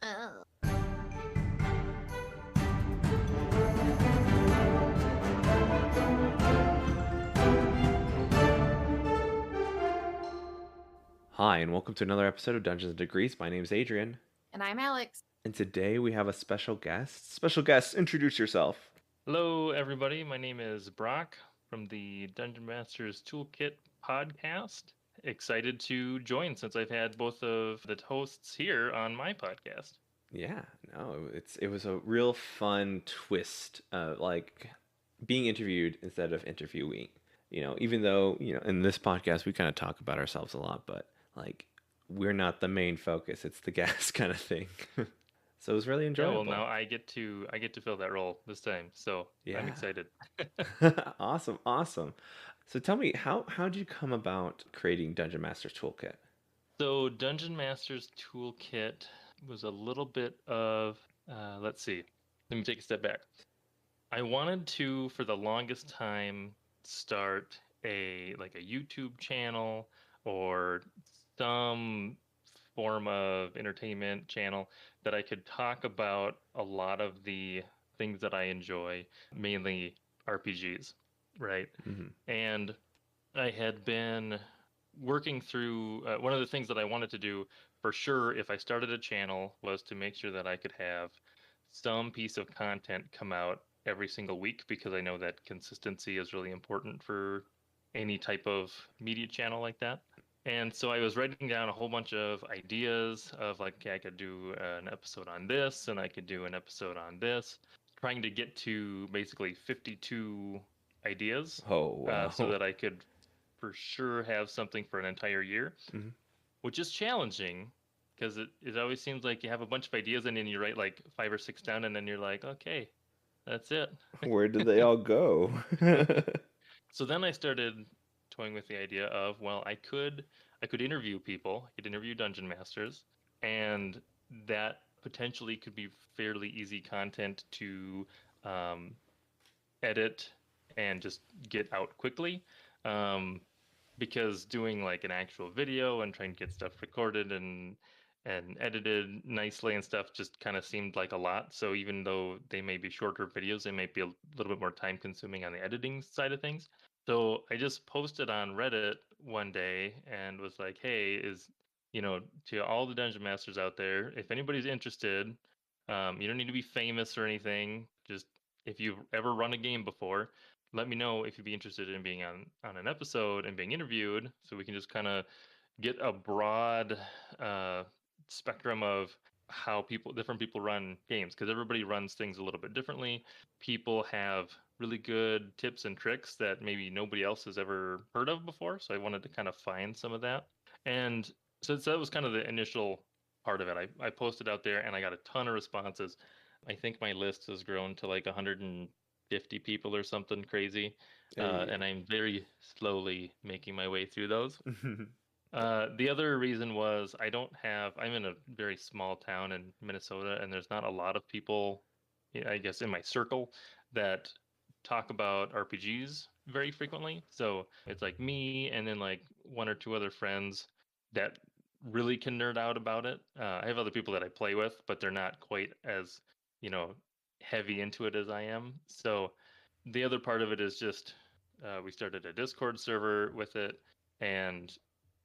Oh. Hi, and welcome to another episode of Dungeons and Degrees. My name is Adrian, And I'm Alex. and today we have a special guest. Special guest, introduce yourself. Hello, everybody. My name is Brock from the Dungeon Masters Toolkit podcast. Excited to join since I've had both of the hosts here on my podcast. Yeah, no, it was a real fun twist, like being interviewed instead of interviewing. Even though in this podcast we kind of talk about ourselves a lot, but like we're not the main focus; it's the guest kind of thing. So it was really Yeah, well, enjoyable. now I get to fill that role this time, so I'm Yeah, excited. awesome, awesome. So tell me, how did you come about creating Dungeon Master's Toolkit? So, Dungeon Masters Toolkit was a little bit of let's see. Let me take a step back. I wanted to, for the longest time, start a YouTube channel or some form of entertainment channel that I could talk about a lot of the things that I enjoy, mainly RPGs, right? Hmm. And I had been working through one of the things that I wanted to do for sure if I started a channel was to make sure that I could have some piece of content come out every single week because I know that consistency is really important for any type of media channel like that. And so I was writing down a whole bunch of ideas of like, okay, I could do an episode on this and I could do an episode on this, trying to get to basically 52 ideas Oh so wow. that I could for sure have something for an entire year, Mhm. which is challenging because it always seems like you have a bunch of ideas and then you write like five or six down and then you're like, okay, that's it. Where did they all go? So then I started toying with the idea of, well, I could interview people, I could interview dungeon masters, and that potentially could be fairly easy content to um, edit and just get out quickly. Um, because doing like an actual video and trying to get stuff recorded and edited nicely and stuff just kind of seemed like a lot. So even though they may be shorter videos, they might be a little bit more time consuming on the editing side of things. So I just posted on Reddit one day and was like, "Hey, to all the dungeon masters out there, if anybody's interested, you don't need to be famous or anything. Just if you've ever run a game before, let me know if you'd be interested in being on an episode and being interviewed so we can just kind of get a broad uh, spectrum of how different people run games because everybody runs things a little bit differently. People have really good tips and tricks that maybe nobody else has ever heard of before, so I wanted to kind of find some of that. And so that was kind of the initial part of it. I posted out there and I got a ton of responses. I think my list has grown to like 150 people or something crazy. Hey. And I'm very slowly making my way through those. The other reason was I'm in a very small town in Minnesota, and there's not a lot of people, I guess, in my circle that talk about RPGs very frequently. So it's like me and then like one or two other friends that really can nerd out about it. I have other people that I play with, but they're not quite as, you know, heavy into it as I am. So the other part of it is just we started a Discord server with it, and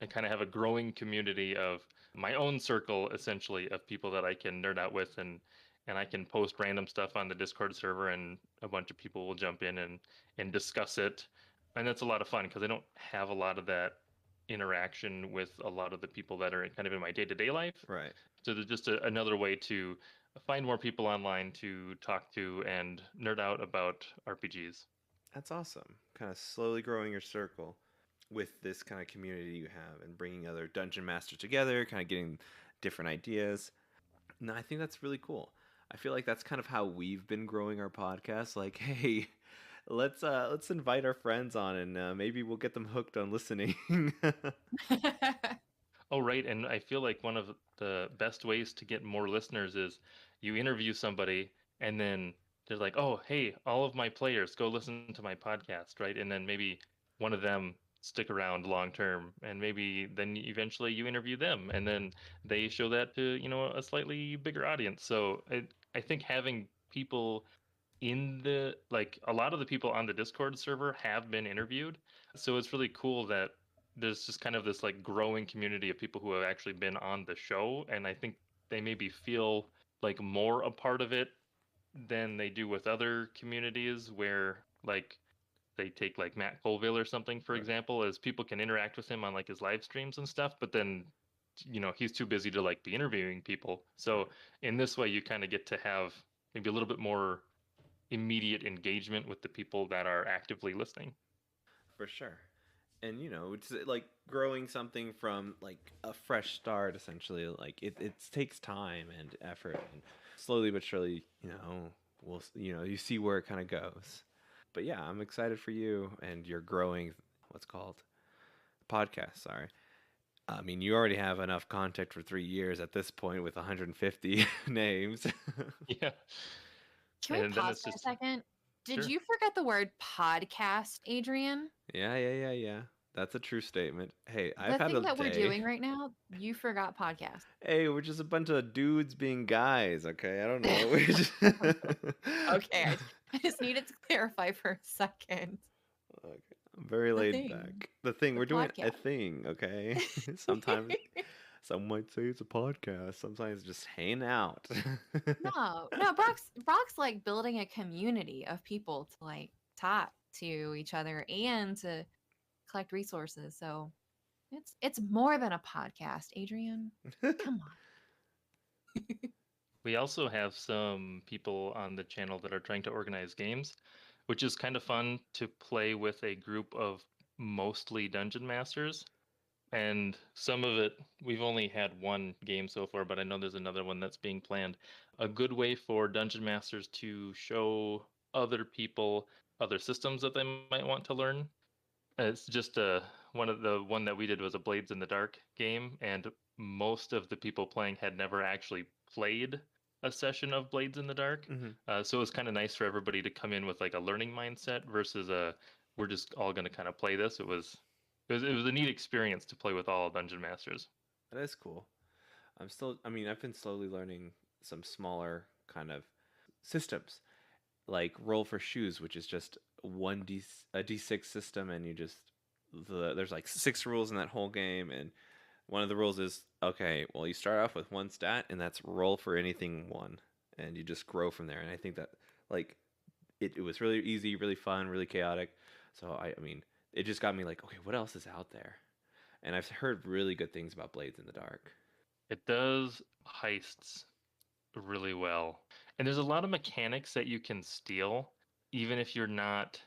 I kind of have a growing community of my own circle, essentially, of people that I can nerd out with, and I can post random stuff on the Discord server, and a bunch of people will jump in and discuss it, and that's a lot of fun because I don't have a lot of that interaction with a lot of the people that are kind of in my day to day life. Right. So there's just another way to find more people online to talk to and nerd out about RPGs. That's awesome. Kind of slowly growing your circle with this kind of community you have and bringing other dungeon masters together, kind of getting different ideas. No, I think that's really cool. I feel like that's kind of how we've been growing our podcast. Like, hey, let's invite our friends on and maybe we'll get them hooked on listening. Oh, right. And I feel like one of the best ways to get more listeners is you interview somebody and then they're like, oh, hey, all of my players go listen to my podcast, right? And then maybe one of them stick around long term, and maybe then eventually you interview them, and then they show that to a slightly bigger audience. So I think having people in the like a lot of the people on the Discord server have been interviewed. So it's really cool that there's just kind of this like growing community of people who have actually been on the show, and I think they maybe feel like more a part of it than they do with other communities where like they take like Matt Colville or something, for Right. example, as people can interact with him on like his live streams and stuff, but then he's too busy to like be interviewing people. So Right. in this way you kind of get to have maybe a little bit more immediate engagement with the people that are actively listening. For sure. And it's like growing something from like a fresh start essentially. Like it takes time and effort, and slowly but surely, you see where it kind of goes. But yeah, I'm excited for you and you're growing what's called podcast. Sorry. I mean, you already have enough content for 3 years at this point with 150 names. Yeah. Can we And then pause it's for a just second? Did sure. you forget the word podcast, Adrian? Yeah. That's a true statement. Hey, I've The had a thing that we're day. doing right now, you forgot podcast. Hey, we're just a bunch of dudes being guys, okay? I don't know. We're just Okay, I just needed to clarify for a second. Okay, I'm very The laid thing, back. The thing, the we're doing a podcast. thing, okay? Sometimes some might say it's a podcast. Sometimes just hanging out. No, Brock's like building a community of people to like talk to each other and to collect resources. So it's more than a podcast, Adrian. Come on. We also have some people on the channel that are trying to organize games, which is kind of fun to play with a group of mostly dungeon masters. And some of it, we've only had one game so far, but I know there's another one that's being planned. A good way for dungeon masters to show other people other systems that they might want to learn. It's just one that we did was a Blades in the Dark game, and most of the people playing had never actually played a session of Blades in the Dark. Mhm. So it was kind of nice for everybody to come in with like a learning mindset versus a we're just all going to kind of play this. It was a neat experience to play with all dungeon masters. That is cool. I mean, I've been slowly learning some smaller kind of systems, like roll for shoes, which is just a D6 system, and there's like 6 rules in that whole game, and one of the rules is okay. Well, you start off with one stat, and that's roll for anything one, and you just grow from there. And I think that like it was really easy, really fun, really chaotic. So I mean, it just got me like, okay, what else is out there? And I've heard really good things about Blades in the Dark. It does heists really well. And there's a lot of mechanics that you can steal, even if you're not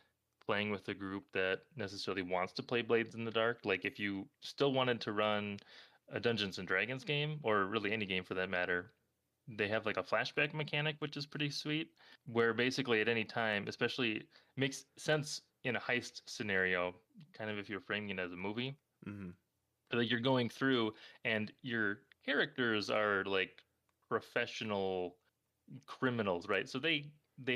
playing with a group that necessarily wants to play Blades in the Dark. Like if you still wanted to run a Dungeons and Dragons game, or really any game for that matter, they have like a flashback mechanic, which is pretty sweet, where basically at any time, especially makes sense in a heist scenario, kind of if you're framing it as a movie, Mm-hmm. like you're going through and your characters are like professional criminals, right? So they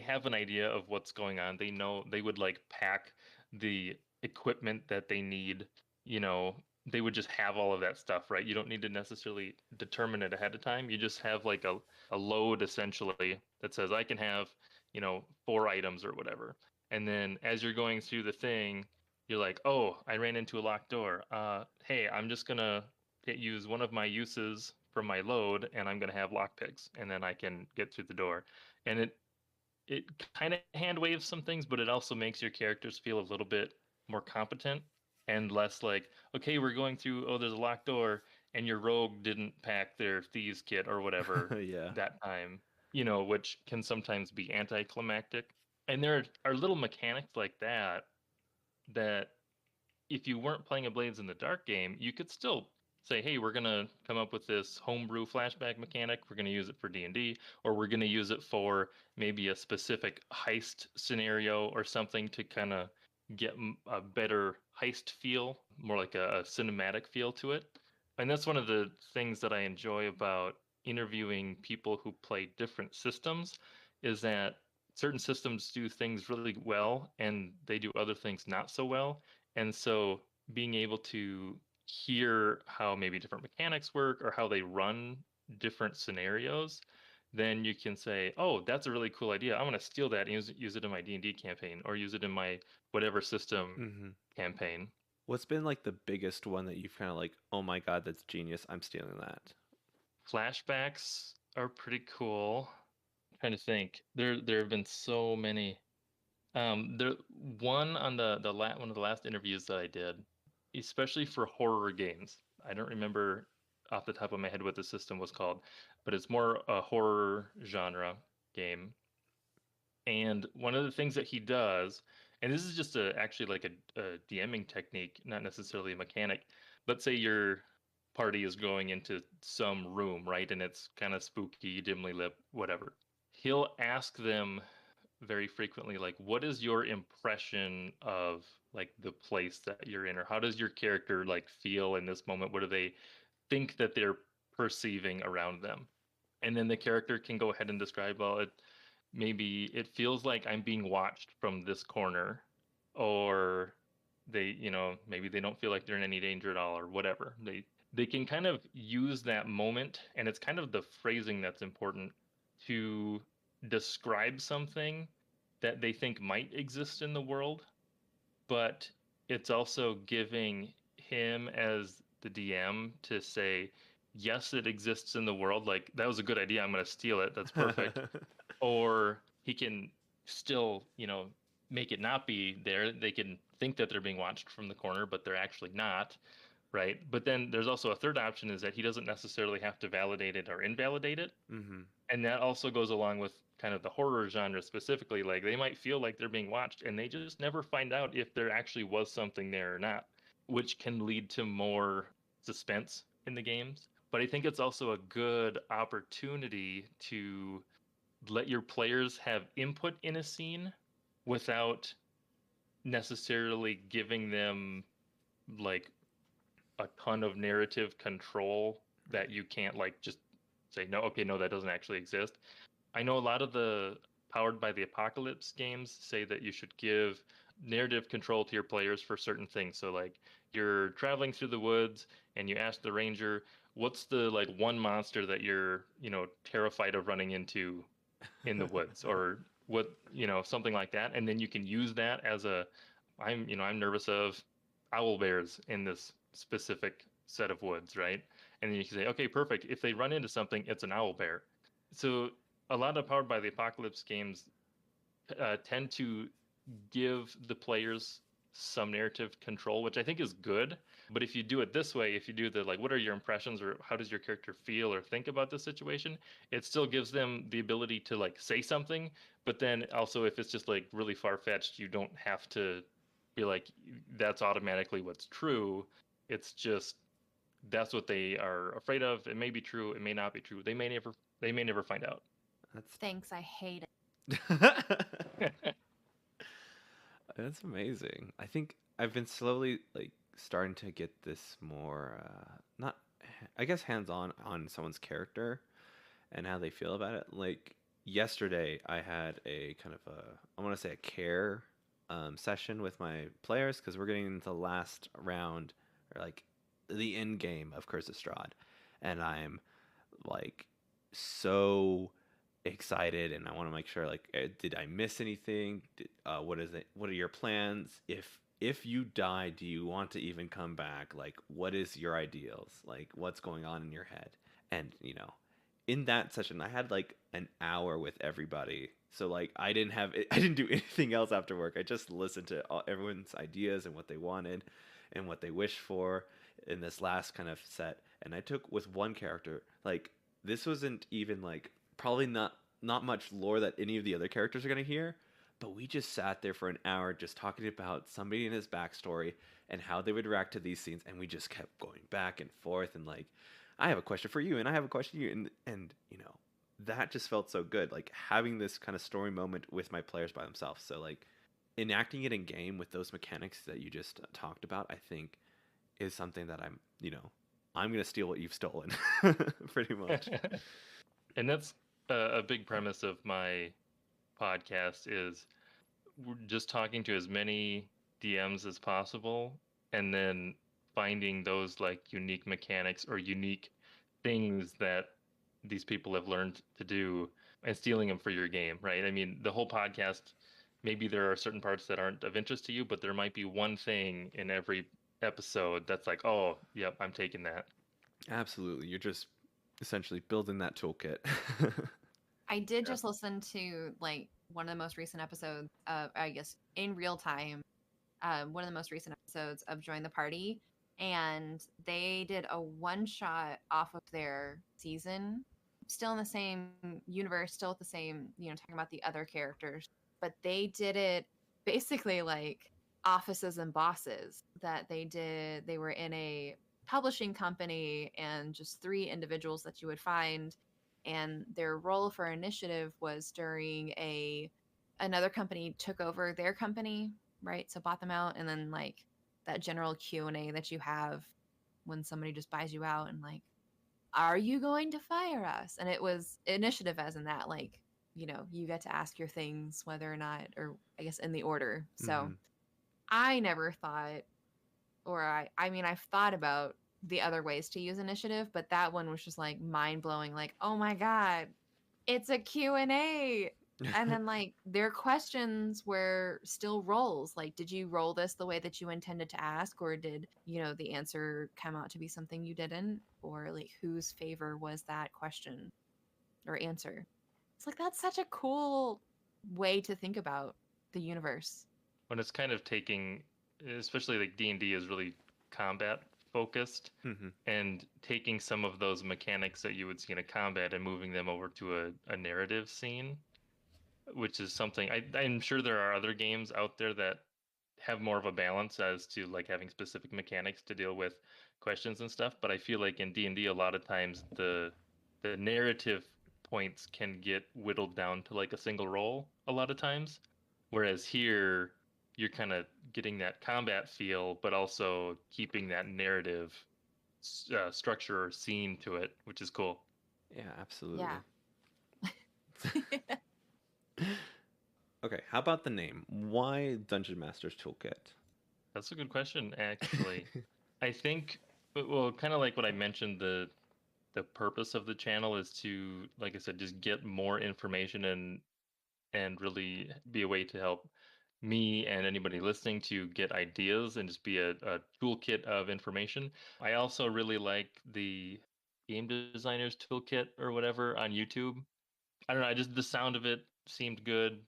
have an idea of what's going on. They know they would like pack the equipment that they need, you know, they would just have all of that stuff, right? You don't need to necessarily determine it ahead of time. You just have like a load essentially that says I can have, 4 items or whatever. And then as you're going through the thing, you're like, oh, I ran into a locked door. Hey, I'm just gonna use one of my uses from my load, and I'm gonna have lockpicks, and then I can get through the door. And it kind of hand waves some things, but it also makes your characters feel a little bit more competent and less like, okay, we're going through. Oh, there's a locked door, and your rogue didn't pack their thieves kit or whatever Yeah. that time. Which can sometimes be anticlimactic. And there are little mechanics like that if you weren't playing a Blades in the Dark game, you could still say, "Hey, we're gonna come up with this homebrew flashback mechanic. We're gonna use it for D&D, or we're gonna use it for maybe a specific heist scenario or something to kind of get a better heist feel, more like a cinematic feel to it." And that's one of the things that I enjoy about interviewing people who play different systems, is that certain systems do things really well and they do other things not so well, and so being able to hear how maybe different mechanics work or how they run different scenarios, then you can say, "Oh, that's a really cool idea. I'm going to steal that and use it in my D&D campaign or use it in my whatever system Mm-hmm. campaign." What's been like the biggest one that you've kind of like, oh my god, that's genius, I'm stealing that? Flashbacks are pretty cool. I'm trying to think. There have been so many. There one on one of the last interviews that I did, especially for horror games. I don't remember off the top of my head what the system was called, but it's more a horror genre game. And one of the things that he does, and this is just actually like a DMing technique, not necessarily a mechanic. Let's say your party is going into some room, right? And it's kind of spooky, dimly lit, whatever. He'll ask them very frequently, like, what is your impression of like the place that you're in, or how does your character like feel in this moment? What do they think that they're perceiving around them? And then the character can go ahead and describe, well, maybe it feels like I'm being watched from this corner, or maybe they don't feel like they're in any danger at all, or whatever. They can kind of use that moment, and it's kind of the phrasing that's important to describe something that they think might exist in the world, but it's also giving him as the DM to say, yes, it exists in the world. Like, that was a good idea. I'm going to steal it. That's perfect. Or he can still, make it not be there. They can think that they're being watched from the corner, but they're actually not, right? But then there's also a third option, is that he doesn't necessarily have to validate it or invalidate it. Mm-hmm. And that also goes along with kind of the horror genre specifically. Like, they might feel like they're being watched and they just never find out if there actually was something there or not, which can lead to more suspense in the games. But I think it's also a good opportunity to let your players have input in a scene without necessarily giving them like a ton of narrative control that you can't like just say, no, okay, no, that doesn't actually exist. I know a lot of the Powered by the Apocalypse games say that you should give narrative control to your players for certain things. So like, you're traveling through the woods and you ask the ranger, what's the like one monster that you're, terrified of running into in the woods, or what, something like that. And then you can use that as I'm nervous of owl bears in this specific set of woods, right? And then you can say, okay, perfect. If they run into something, it's an owl bear. So a lot of Powered by the Apocalypse games tend to give the players some narrative control, which I think is good. But if you do it this way, if you do the like, what are your impressions, or how does your character feel or think about this situation, it still gives them the ability to like say something. But then also, if it's just like really far fetched, you don't have to be like, that's automatically what's true. It's just that's what they are afraid of. It may be true, it may not be true. They may never find out. That's Thanks, I hate it. that's amazing. I think I've been slowly like starting to get this more not I guess hands on someone's character and how they feel about it. Like yesterday, I had a kind of a I want to say a care session with my players because we're getting into the last round or like the end game of Curse of Strahd, and I'm like so excited and I want to make sure like did I miss anything? What is it? What are your plans? If you die, do you want to even come back? Like, what is your ideals? Like, what's going on in your head? And in that session, I had like an hour with everybody. So like, I didn't do anything else after work. I just listened to everyone's ideas and what they wanted, and what they wished for in this last kind of set. And I took with one character like this wasn't even like probably not much lore that any of the other characters are gonna hear, but we just sat there for an hour just talking about somebody and his backstory and how they would react to these scenes, and we just kept going back and forth and like, I have a question for you, and I have a question for you, and that just felt so good, like having this kind of story moment with my players by themselves. So like enacting it in game with those mechanics that you just talked about, I think is something that I'm gonna steal what you've stolen, pretty much. And that's a big premise of my podcast, is we're just talking to as many DMs as possible and then finding those like unique mechanics or unique things that these people have learned to do and stealing them for your game, right? I mean, the whole podcast, maybe there are certain parts that aren't of interest to you, but there might be one thing in every episode that's like, oh, yep, I'm taking that. Absolutely. You're just essentially building that toolkit. I did Yeah. just listen to like one of the most recent episodes of, I guess, in real time, one of the most recent episodes of Join the Party, and they did a one shot off of their season, still in the same universe, still with the same, talking about the other characters, but they did it basically like offices and bosses that they did. They were in a publishing company and just three individuals that you would find, and their role for initiative was during another company took over their company, right? So bought them out, and then like that general Q&A that you have when somebody just buys you out and like, are you going to fire us? And it was initiative, as in that, like, you get to ask your things whether or not, or I guess in the order. So Hmm. I never thought, or I mean, I've thought about the other ways to use initiative, but that one was just like mind blowing. Like, oh my God, it's a Q&A. And then like their questions were still rolls. Like, did you roll this the way that you intended to ask, or did, the answer come out to be something you didn't? Or like whose favor was that question or answer? It's like that's such a cool way to think about the universe. When it's kind of taking, especially like D&D is really combat focused, Hmm. and taking some of those mechanics that you would see in a combat and moving them over to a narrative scene, which is something I'm sure there are other games out there that have more of a balance as to like having specific mechanics to deal with questions and stuff. But I feel like in D&D a lot of times the narrative points can get whittled down to like a single roll a lot of times, whereas here you're kind of getting that combat feel, but also keeping that narrative structure or scene to it, which is cool. Yeah, Yeah. absolutely. Okay, how about the name? Why Dungeon Master's Toolkit? That's a good question, actually. I think, well, kind of like what I mentioned, the purpose of the channel is to, like I said, just get more information and really be a way to help me and anybody listening to get ideas and just be a toolkit of information. I also really like the game designers toolkit or whatever on YouTube. I don't know, I just the sound of it seemed good.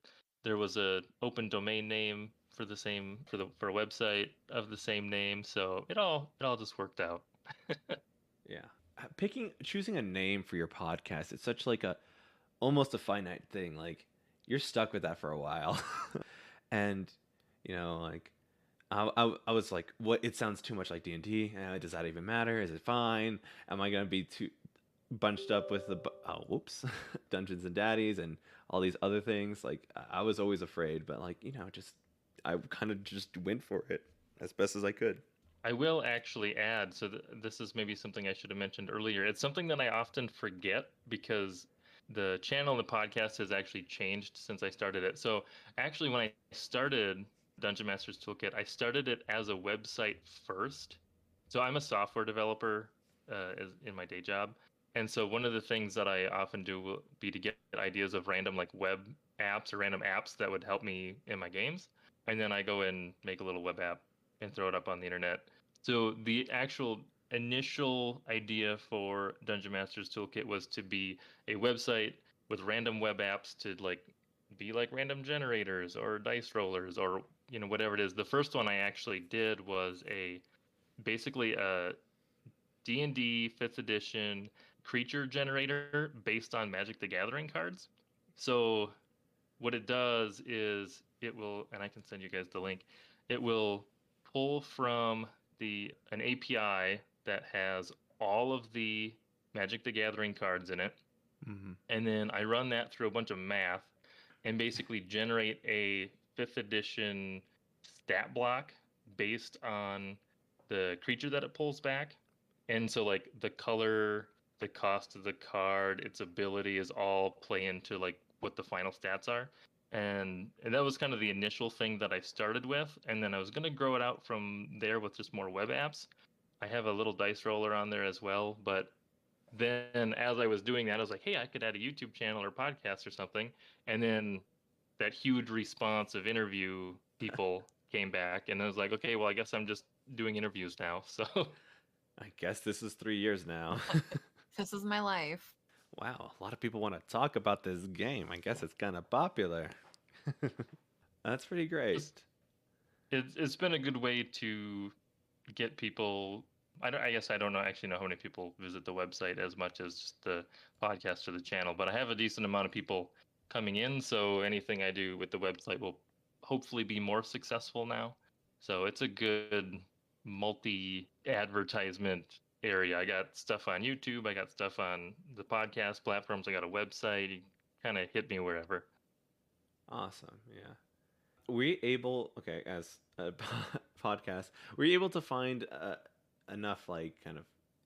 There was a open domain name for the same for a website of the same name, so it all just worked out. Yeah. Choosing a name for your podcast, it's such like a almost a finite thing. Like you're stuck with that for a while. And like I was like, what? It sounds too much like D&D. Does that even matter? Is it fine? Am I gonna be too bunched up with oh whoops, Dungeons and Daddies and all these other things? Like I was always afraid, but like just I kind of just went for it as best as I could. I will actually add, so this is maybe something I should have mentioned earlier. It's something that I often forget because the channel and the podcast has actually changed since I started it. So actually, when I started Dungeon Master's Toolkit, I started it as a website first. So I'm a software developer in my day job. And so one of the things that I often do will be to get ideas of random like web apps or random apps that would help me in my games. And then I go and make a little web app and throw it up on the internet. So the actual initial idea for Dungeon Master's Toolkit was to be a website with random web apps to like be like random generators or dice rollers or whatever it is. The first one I actually did was basically a D&D 5th edition creature generator based on Magic the Gathering cards. So what it does is it will, and I can send you guys the link, it will pull from an API that has all of the Magic the Gathering cards in it, Hmm. and then I run that through a bunch of math and basically generate a 5th edition stat block based on the creature that it pulls back. And so like the color, the cost of the card, its ability is all play into like what the final stats are. And that was kind of the initial thing that I started with, and then I was going to grow it out from there with just more web apps. I have a little dice roller on there as well, but then as I was doing that, I was like, hey, I could add a YouTube channel or podcast or something. And then that huge response of interview people came back, and I was like, okay, well, I guess I'm just doing interviews now. So I guess this is 3 years now. This is my life. Wow, a lot of people want to talk about this game. I guess it's kind of popular. That's pretty great. just it's been a good way to get people. I guess I don't know actually know how many people visit the website as much as just the podcast or the channel, but I have a decent amount of people coming in, so anything I do with the website will hopefully be more successful now. So it's a good multi advertisement area. I got stuff on YouTube, I got stuff on the podcast platforms, I got a website. You kind of hit me wherever. Awesome. Yeah. Okay, as a podcast, were you able to find enough like kind of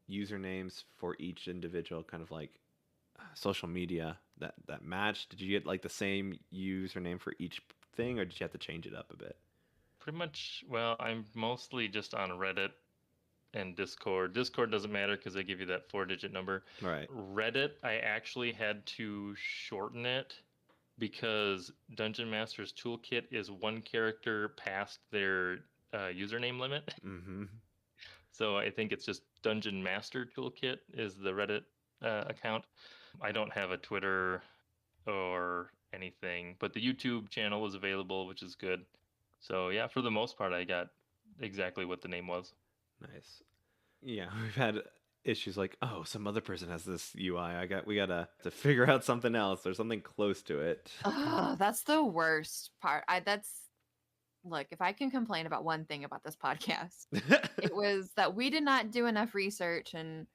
usernames for each individual kind of like social media that matched? Did you get like the same username for each thing, or did you have to change it up a bit? Pretty much, well, I'm mostly just on Reddit and Discord. Discord doesn't matter because they give you that 4-digit number. Right. Reddit, I actually had to shorten it because Dungeon Master's Toolkit is one character past their username limit. Mm-hmm. So I think it's just Dungeon Master Toolkit is the Reddit account. I don't have a Twitter or anything, but the YouTube channel is available, which is good. So yeah, for the most part, I got exactly what the name was. Nice. Yeah, we've had issues like, oh, some other person has this UI. We gotta to figure out something else or something close to it. Oh, that's the worst part. Look, if I can complain about one thing about this podcast, it was that we did not do enough research, and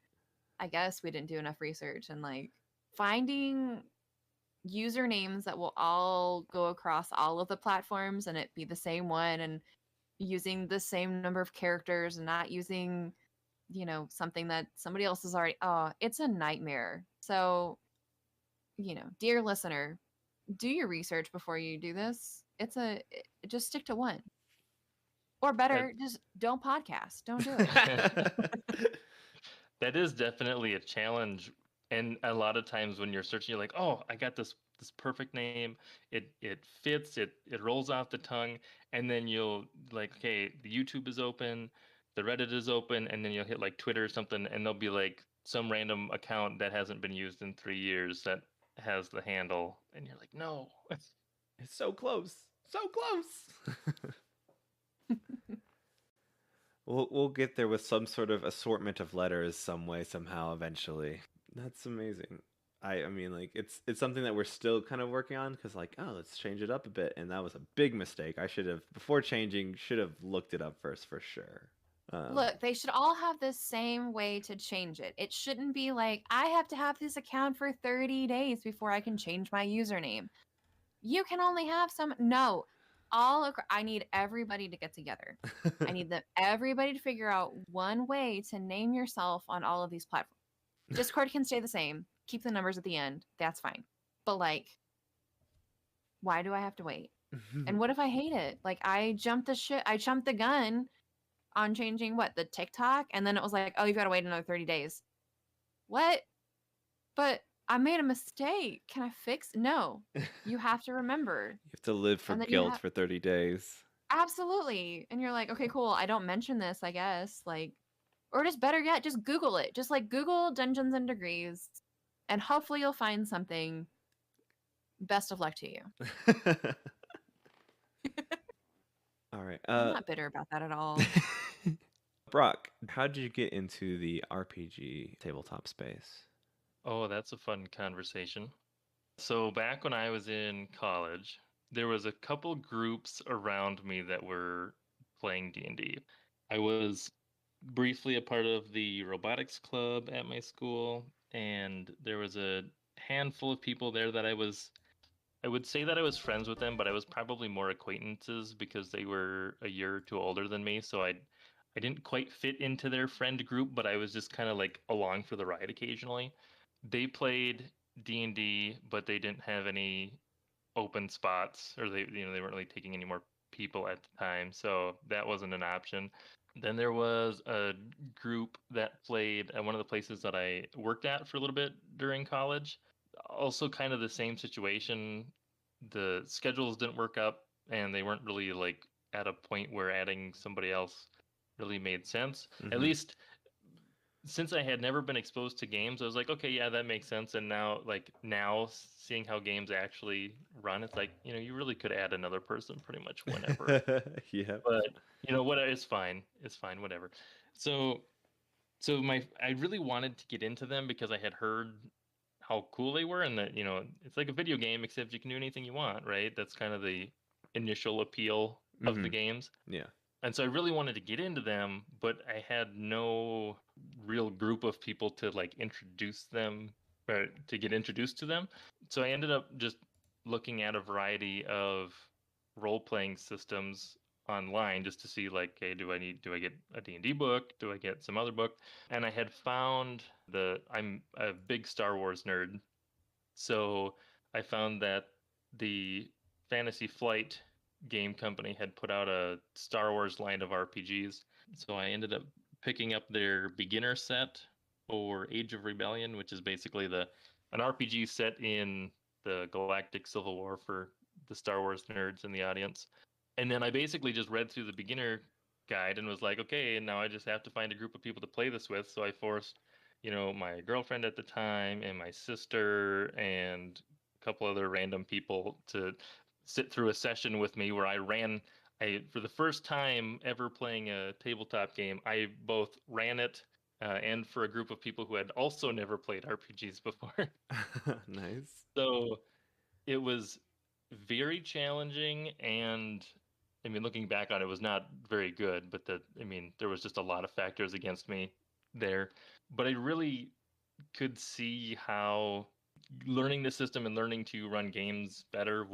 I guess we didn't do enough research and like finding usernames that will all go across all of the platforms and it be the same one, and using the same number of characters and not using, something that somebody else has already. Oh, it's a nightmare. So, dear listener, do your research before you do this. Just stick to one. Or better, just don't podcast. Don't do it. That is definitely a challenge. And a lot of times when you're searching, you're like, oh, I got this perfect name. It fits, it rolls off the tongue. And then you'll like, okay, the YouTube is open, the Reddit is open, and then you'll hit like Twitter or something, and there'll be like some random account that hasn't been used in 3 years that has the handle, and you're like, no. It's so close. So close. We'll get there with some sort of assortment of letters some way, somehow, eventually. That's amazing. I mean, like, it's something that we're still kind of working on, because like, oh, let's change it up a bit, and that was a big mistake. I should have, before changing, looked it up first for sure. Look, they should all have the same way to change it. It shouldn't be like, I have to have this account for 30 days before I can change my username. You can only have some. No, I need everybody to get together. I need everybody to figure out one way to name yourself on all of these platforms. Discord can stay the same. Keep the numbers at the end. That's fine. But like, why do I have to wait? And what if I hate it? Like, I jumped the gun on changing the TikTok, and then it was like, oh, you've got to wait another 30 days. What? But I made a mistake. Can I fix? No. You have to remember. You have to live for guilt for 30 days. Absolutely. And you're like, okay, cool. I don't mention this, I guess. Like, or just better yet, just Google it. Just like Google Dungeons and Degrees, and hopefully you'll find something. Best of luck to you. All right. I'm not bitter about that at all. Brock, how did you get into the RPG tabletop space? Oh, that's a fun conversation. So back when I was in college, there was a couple groups around me that were playing D&D. I was briefly a part of the robotics club at my school, and there was a handful of people there that I would say that I was friends with them, but I was probably more acquaintances because they were a year or two older than me. So I didn't quite fit into their friend group, but I was just kind of like along for the ride occasionally. They played D&D, but they didn't have any open spots, or they weren't really taking any more people at the time, so that wasn't an option. Then there was a group that played at one of the places that I worked at for a little bit during college. Also, kind of the same situation. The schedules didn't work up, and they weren't really like at a point where adding somebody else really made sense. At Mm-hmm. least since I had never been exposed to games, I was like, okay, yeah, that makes sense. And now seeing how games actually run, it's like, you really could add another person pretty much whenever. Yeah. But what? It's fine. It's fine. Whatever. So I really wanted to get into them because I had heard how cool they were, and that it's like a video game except you can do anything you want, right? That's kind of the initial appeal of the Mm-hmm. games. Yeah. And so I really wanted to get into them, but I had no real group of people to like introduce them or to get introduced to them. So I ended up just looking at a variety of role-playing systems online just to see like, okay, do I get a D&D book? Do I get some other book? And I had found I'm a big Star Wars nerd. So I found that the Fantasy Flight game company had put out a Star Wars line of RPGs. So I ended up picking up their beginner set for Age of Rebellion, which is basically an RPG set in the Galactic Civil War for the Star Wars nerds in the audience. And then I basically just read through the beginner guide and was like, okay, and now I just have to find a group of people to play this with. So I forced, my girlfriend at the time and my sister and a couple other random people to sit through a session with me where for the first time ever playing a tabletop game, I both ran it and for a group of people who had also never played RPGs before. Nice. So it was very challenging, and I mean, looking back on it, was not very good, but there was just a lot of factors against me there. But I really could see how learning the system and learning to run games better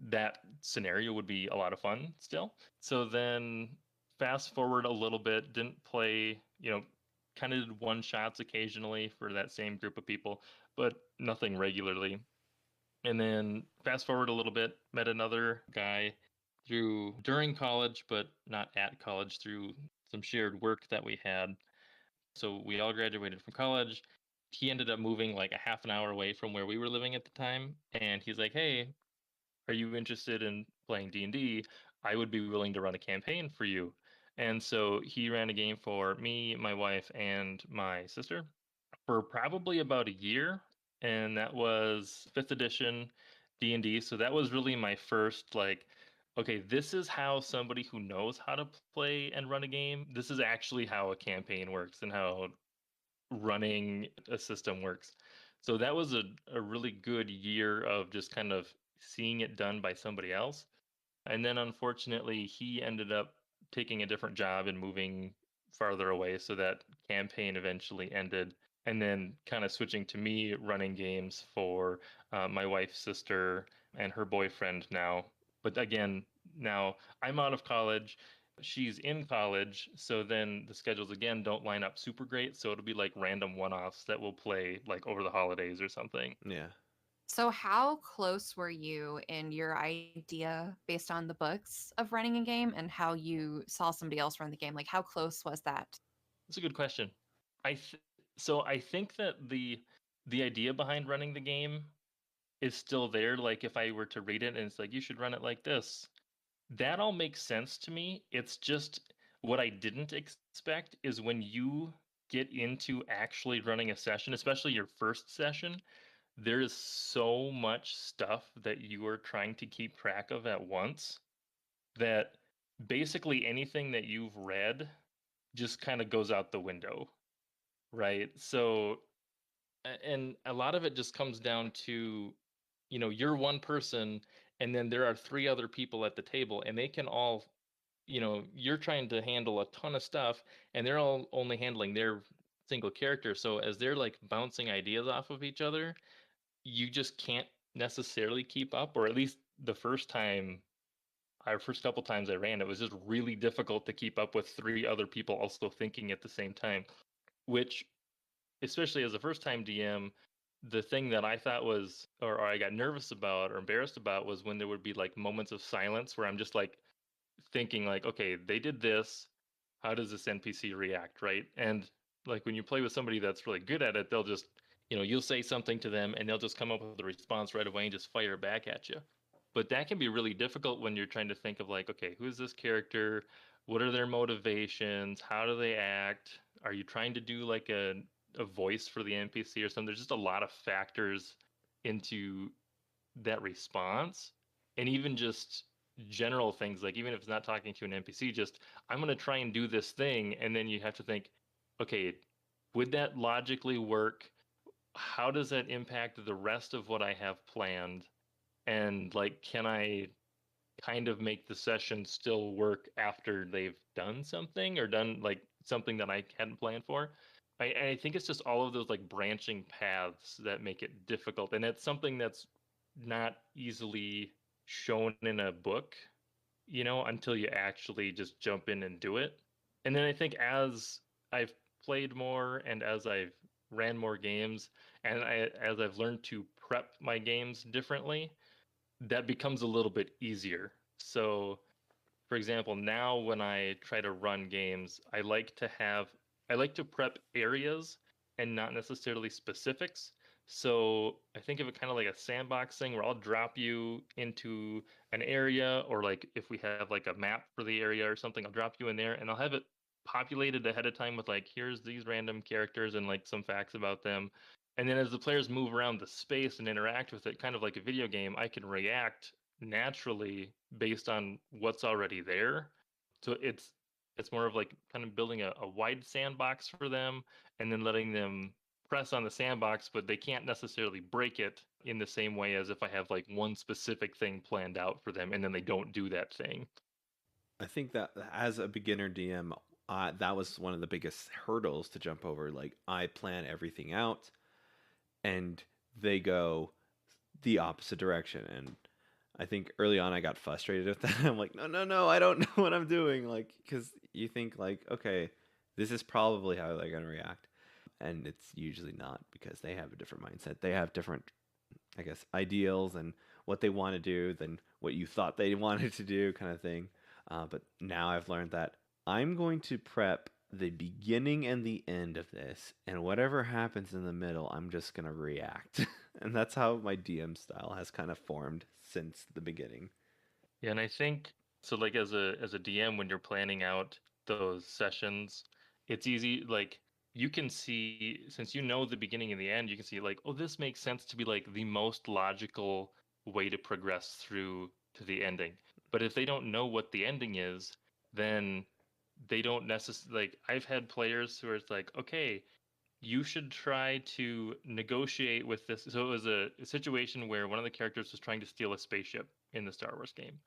that scenario would be a lot of fun still. So then fast forward a little bit, didn't play, kind of did one shots occasionally for that same group of people, but nothing regularly. And then fast forward a little bit, met another guy during college, but not at college, through some shared work that we had. So we all graduated from college. He ended up moving like a half an hour away from where we were living at the time, and he's like, "Hey, are you interested in playing D&D? I would be willing to run a campaign for you." And so he ran a game for me, my wife, and my sister for probably about a year, and that was 5th edition D&D. So that was really my first like, okay, this is how somebody who knows how to play and run a game, this is actually how a campaign works and how running a system works. So that was a really good year of just kind of seeing it done by somebody else. And then unfortunately, he ended up taking a different job and moving farther away. So that campaign eventually ended. And then kind of switching to me running games for my wife's sister and her boyfriend now. But again, now I'm out of college. She's in college. So then the schedules again don't line up super great. So it'll be like random one offs that we'll play like over the holidays or something. Yeah. So, how close were you in your idea based on the books of running a game and how you saw somebody else run the game? Like, how close was that? That's a good question. So I think that the idea behind running the game is still there. Like if I were to read it and it's like you should run it like this, that all makes sense to me. It's just what I didn't expect is when you get into actually running a session, especially your first session, there is so much stuff that you are trying to keep track of at once that basically anything that you've read just kind of goes out the window, right? So and a lot of it just comes down to, you're one person and then there are three other people at the table and they can all, you're trying to handle a ton of stuff and they're all only handling their single character. So as they're like bouncing ideas off of each other, you just can't necessarily keep up, or at least the first time, our first couple times I ran, it was just really difficult to keep up with three other people also thinking at the same time, which especially as a first time DM, the thing that I thought was, or I got nervous about or embarrassed about was when there would be like moments of silence where I'm just like thinking like, okay, they did this. How does this NPC react, right? And like when you play with somebody that's really good at it, they'll just, you'll say something to them and they'll just come up with a response right away and just fire back at you. But that can be really difficult when you're trying to think of like, okay, who's this character? What are their motivations? How do they act? Are you trying to do like a voice for the NPC or something? There's just a lot of factors into that response. And even just general things, like even if it's not talking to an NPC, just I'm going to try and do this thing. And then you have to think, okay, would that logically work? How does that impact the rest of what I have planned? And like, can I kind of make the session still work after they've done something or done like something that I hadn't planned for? I think it's just all of those like branching paths that make it difficult. And it's something that's not easily shown in a book, until you actually just jump in and do it. And then I think as I've played more and as I've ran more games and as I've learned to prep my games differently, that becomes a little bit easier. So, for example, now when I try to run games, I like to prep areas and not necessarily specifics. So I think of it kind of like a sandbox thing where I'll drop you into an area, or like if we have like a map for the area or something, I'll drop you in there and I'll have it populated ahead of time with like, here's these random characters and like some facts about them. And then as the players move around the space and interact with it, kind of like a video game, I can react naturally based on what's already there. So it's more of like kind of building a wide sandbox for them and then letting them press on the sandbox, but they can't necessarily break it in the same way as if I have like one specific thing planned out for them and then they don't do that thing. I think that as a beginner DM, that was one of the biggest hurdles to jump over. Like, I plan everything out, and they go the opposite direction. And I think early on I got frustrated with that. I'm like, no, no, no, I don't know what I'm doing. Like, because you think like, okay, this is probably how they're gonna react, and it's usually not because they have a different mindset. They have different, I guess, ideals and what they want to do than what you thought they wanted to do, kind of thing. But now I've learned that I'm going to prep the beginning and the end of this, and whatever happens in the middle, I'm just going to react. And that's how my DM style has kind of formed since the beginning. Yeah, and I think so like as a DM when you're planning out those sessions, it's easy like you can see, since you know the beginning and the end, you can see like, oh, this makes sense to be like the most logical way to progress through to the ending. But if they don't know what the ending is, then they don't necessarily like I've had players who are like, okay, you should try to negotiate with this. So it was a situation where one of the characters was trying to steal a spaceship in the Star Wars game.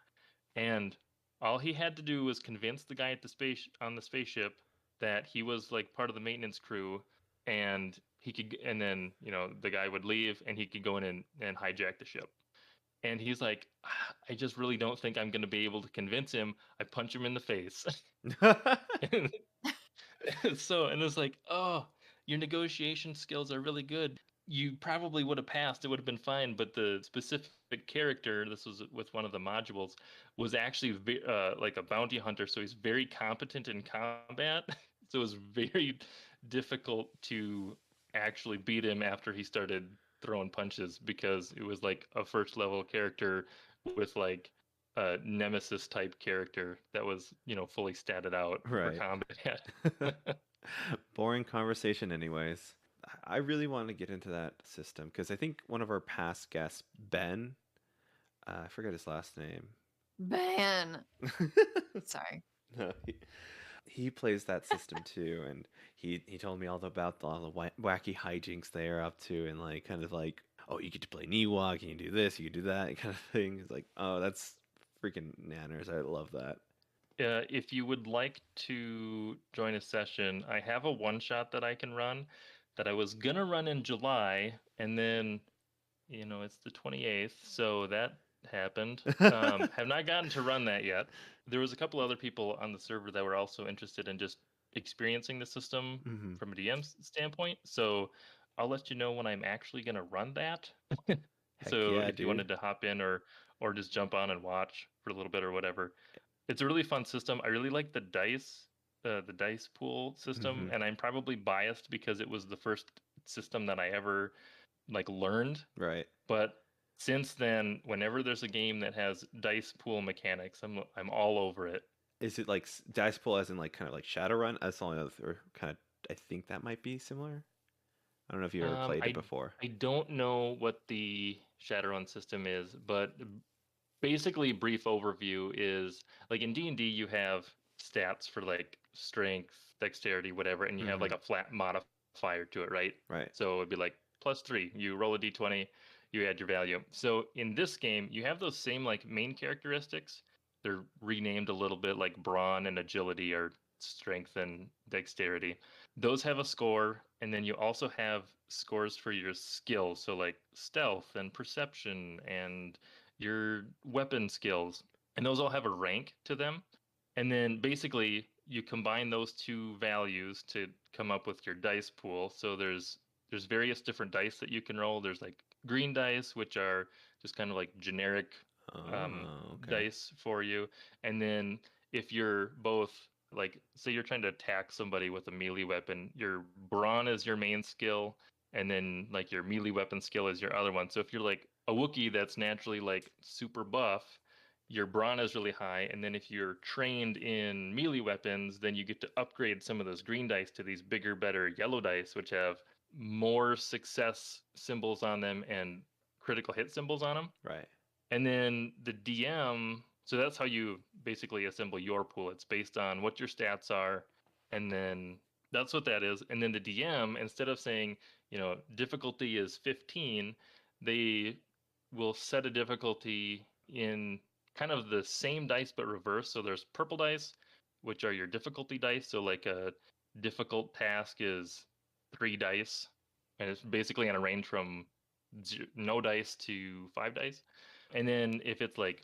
And all he had to do was convince the guy at the space on the spaceship that he was like part of the maintenance crew, and he could, and then the guy would leave, and he could go in and hijack the ship. And he's like, I just really don't think I'm going to be able to convince him. I punch him in the face. And so, and it's like, oh, your negotiation skills are really good. You probably would have passed. It would have been fine. But the specific character, this was with one of the modules, was actually like a bounty hunter. So he's very competent in combat. So it was very difficult to actually beat him after he started throwing punches because it was like a first level character with like a nemesis type character that was fully statted out for Right. combat. Boring conversation, anyways. I really want to get into that system because I think one of our past guests, Ben, I forget his last name. Ben. Sorry. No, he plays that system too, and he told me all about all the wacky hijinks they're up to, and like kind of like, oh, you get to play an Ewok, and you do this, you can do that, kind of thing. It's like, oh, that's freaking nanners. I love that. If you would like to join a session, I have a one shot that I can run that I was gonna run in July, and then it's the 28th, so that happened. Have not gotten to run that yet. There was a couple other people on the server that were also interested in just experiencing the system Mm-hmm. from a DM standpoint. So I'll let you know when I'm actually going to run that. Heck So yeah, if you dude. wanted to hop in or just jump on and watch for a little bit or whatever. It's a really fun system. I really like the dice pool system, Hmm. and I'm probably biased because it was the first system that I ever like learned. Right. But since then, whenever there's a game that has dice pool mechanics, I'm all over it. Is it like dice pool as in like kind of like Shadowrun? That's the only other, or kind of. I think that might be similar. I don't know if you ever played it I before. I don't know what the Shadowrun system is, but basically brief overview is like in D&D you have stats for like strength, dexterity, whatever, and you have Hmm. like a flat modifier to it, right? Right. So it'd be like +3. You roll a d20, you add your value. So in this game, you have those same like main characteristics. They're renamed a little bit, like brawn and agility or strength and dexterity. Those have a score, and then you also have scores for your skills. So like stealth and perception and your weapon skills, and those all have a rank to them. And then basically you combine those two values to come up with your dice pool. So there's various different dice that you can roll. There's like green dice, which are just kind of like generic Oh, okay. dice for you. And then if you're both like say you're trying to attack somebody with a melee weapon, your brawn is your main skill, and then like your melee weapon skill is your other one. So if you're like a Wookiee that's naturally like super buff, your brawn is really high, and then if you're trained in melee weapons, then you get to upgrade some of those green dice to these bigger, better yellow dice, which have more success symbols on them and critical hit symbols on them. Right. And then the DM, so that's how you basically assemble your pool. It's based on what your stats are, and then that's what that is. And then the DM, instead of saying, difficulty is 15, they will set a difficulty in kind of the same dice but reverse. So there's purple dice, which are your difficulty dice. So like a difficult task is 3 dice, and it's basically on a range from no dice to 5 dice. And then if it's like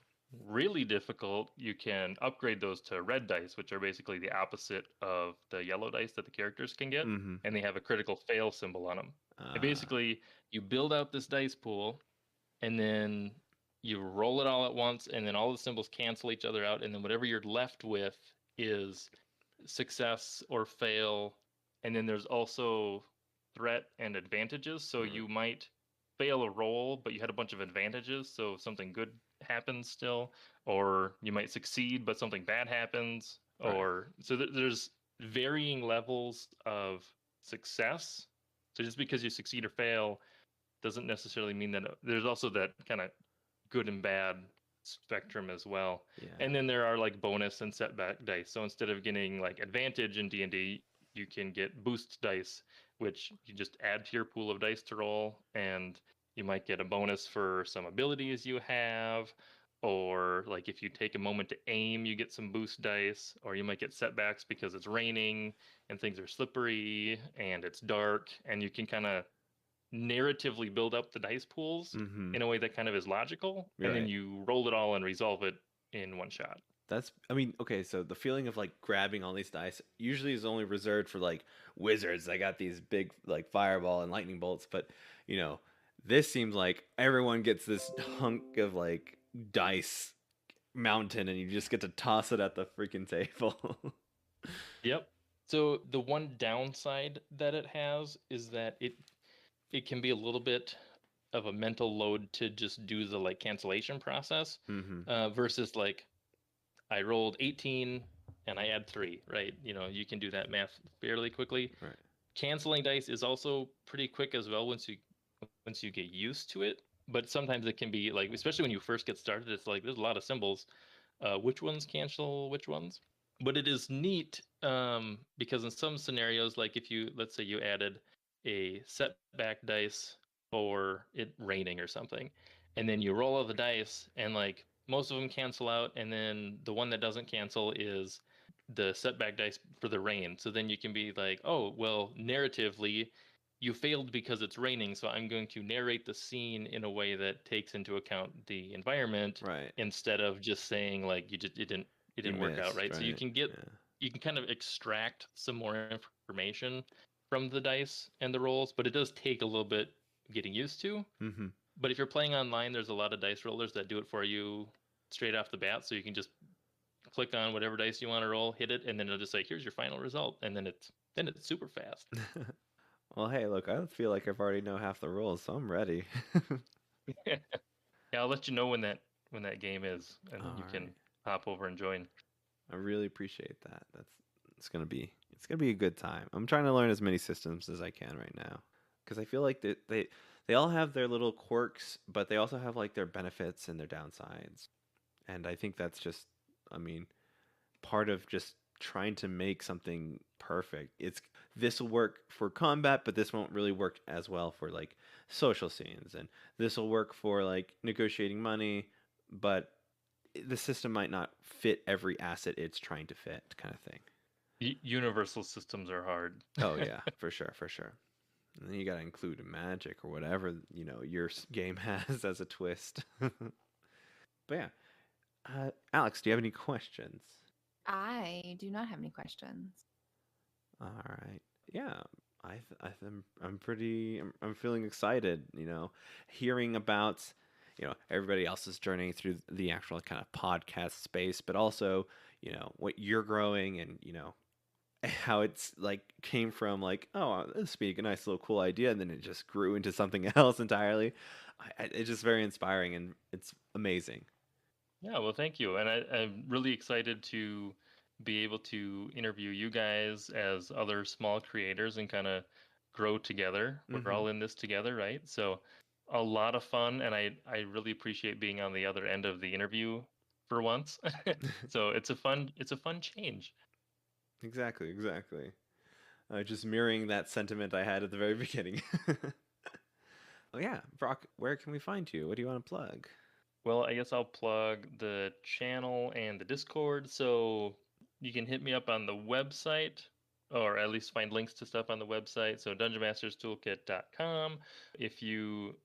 really difficult, you can upgrade those to red dice, which are basically the opposite of the yellow dice that the characters can get. Mm-hmm. And they have a critical fail symbol on them. And Ah. basically, you build out this dice pool, and then you roll it all at once, and then all the symbols cancel each other out. And then whatever you're left with is success or fail. And then there's also threat and advantages. So Mm. you might fail a roll, but you had a bunch of advantages. So something good happens still, or you might succeed, but something bad happens. Right. Or so there's varying levels of success. So just because you succeed or fail doesn't necessarily mean that there's also that kind of good and bad spectrum as well. Yeah. And then there are like bonus and setback dice. So instead of getting like advantage in D&D, you can get boost dice, which you just add to your pool of dice to roll, and you might get a bonus for some abilities you have, or like if you take a moment to aim, you get some boost dice, or you might get setbacks because it's raining and things are slippery and it's dark, and you can kind of narratively build up the dice pools Mm-hmm. in a way that kind of is logical, and then Right. you roll it all and resolve it in one shot. I mean, okay, so the feeling of like grabbing all these dice usually is only reserved for like wizards. I got these big like fireball and lightning bolts, but you know, this seems like everyone gets this hunk of like dice mountain and you just get to toss it at the freaking table. Yep. So the one downside that it has is that it can be a little bit of a mental load to just do the like cancellation process, Mm-hmm. versus like I rolled 18 and I add 3, right? You can do that math fairly quickly. Right. Canceling dice is also pretty quick as well once you get used to it. But sometimes it can be like, especially when you first get started, it's like there's a lot of symbols. Which ones cancel which ones? But it is neat, because in some scenarios, like if you, let's say you added a setback dice for it raining or something, and then you roll all the dice, and like most of them cancel out, and then the one that doesn't cancel is the setback dice for the rain. So then you can be like, oh, well, narratively, you failed because it's raining, so I'm going to narrate the scene in a way that takes into account the environment Right. instead of just saying like it You didn't work out missed, right. So you right? can get Yeah. you can kind of extract some more information from the dice and the rolls, but it does take a little bit getting used to. Mm-hmm. But if you're playing online, there's a lot of dice rollers that do it for you straight off the bat, so you can just click on whatever dice you want to roll, hit it, and then it'll just say, "Here's your final result," and then it's super fast. Well, hey, look, I feel like I've already know half the rules, so I'm ready. Yeah, I'll let you know when that game is, and then you All can right. hop over and join. I really appreciate that. It's gonna be a good time. I'm trying to learn as many systems as I can right now because I feel like they all have their little quirks, but they also have like their benefits and their downsides. And I think that's just, I mean, part of just trying to make something perfect. It's this will work for combat, but this won't really work as well for like social scenes, and this will work for like negotiating money, but the system might not fit every asset it's trying to fit, kind of thing. Universal systems are hard. Oh yeah, for sure, for sure. And then you got to include magic or whatever your game has as a twist. But yeah, Alex, do you have any questions? I do not have any questions. All right. Yeah. I'm feeling excited, hearing about, everybody else's journey through the actual kind of podcast space, but also, what you're growing and, how it's like came from like, oh, this would be a nice little cool idea. And then it just grew into something else entirely. It's just very inspiring and it's amazing. Yeah, well, thank you. And I'm really excited to be able to interview you guys as other small creators and kind of grow together. We're Hmm. all in this together, right? So a lot of fun, and I really appreciate being on the other end of the interview for once. So it's a fun change. Exactly, exactly. Just mirroring that sentiment I had at the very beginning. Oh yeah, Brock, where can we find you? What do you want to plug? Well, I guess I'll plug the channel and the Discord. So you can hit me up on the website, or at least find links to stuff on the website. So dungeonmasterstoolkit.com. If you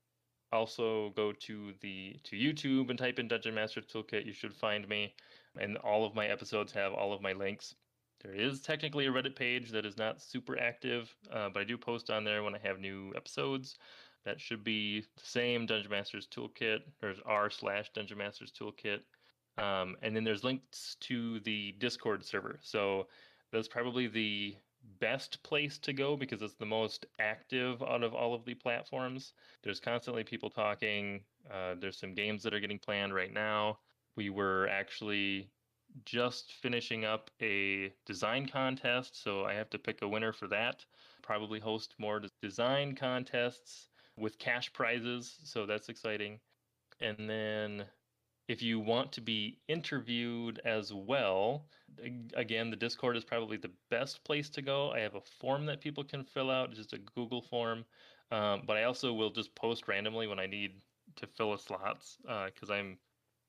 also go to YouTube and type in Dungeon Masters Toolkit, you should find me. And all of my episodes have all of my links. There is technically a Reddit page that is not super active, but I do post on there when I have new episodes. That should be the same Dungeon Masters Toolkit. There's r/Dungeon Masters Toolkit. And then there's links to the Discord server. So that's probably the best place to go because it's the most active out of all of the platforms. There's constantly people talking. There's some games that are getting planned right now. We were actually just finishing up a design contest, so I have to pick a winner for that. Probably host more design contests with cash prizes, so that's exciting. And then if you want to be interviewed as well, again, the Discord is probably the best place to go. I have a form that people can fill out, just a Google form. But I also will just post randomly when I need to fill a slots because I'm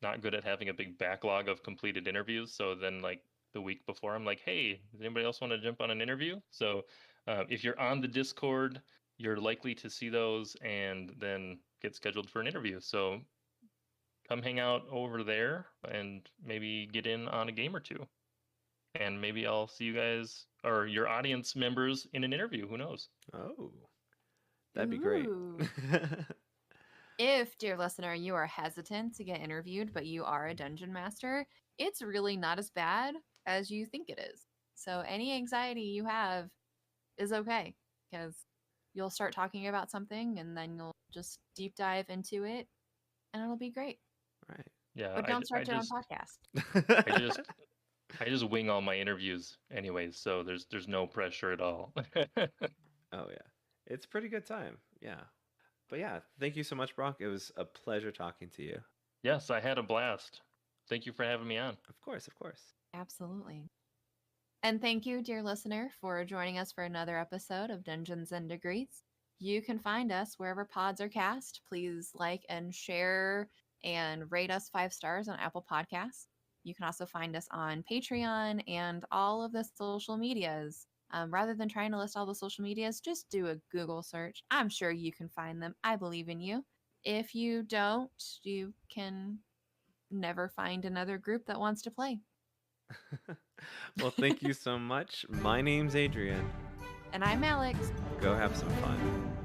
not good at having a big backlog of completed interviews. So then, like the week before, I'm like, hey, does anybody else want to jump on an interview? So if you're on the Discord, you're likely to see those and then get scheduled for an interview. So come hang out over there and maybe get in on a game or two. And maybe I'll see you guys or your audience members in an interview. Who knows? Oh, that'd be great. Ooh. If, dear listener, you are hesitant to get interviewed, but you are a dungeon master, it's really not as bad as you think it is. So any anxiety you have is okay because you'll start talking about something and then you'll just deep dive into it and it'll be great. Right. Yeah, But don't start your own podcast. I just I just wing all my interviews anyways, so there's no pressure at all. Oh yeah, it's a pretty good time. Yeah, but yeah, thank you so much, Brock. It was a pleasure talking to you. Yes, I had a blast. Thank you for having me on. Of course, of course. Absolutely. And thank you, dear listener, for joining us for another episode of Dungeons and Degrees. You can find us wherever pods are cast. Please like and share and rate us 5 stars on Apple Podcasts. You can also find us on Patreon and all of the social medias. Rather than trying to list all the social medias, just do a Google search. I'm sure you can find them. I believe in you. If you don't, you can never find another group that wants to play. Well, thank you so much. My name's Adrian. And I'm Alex. Go have some fun.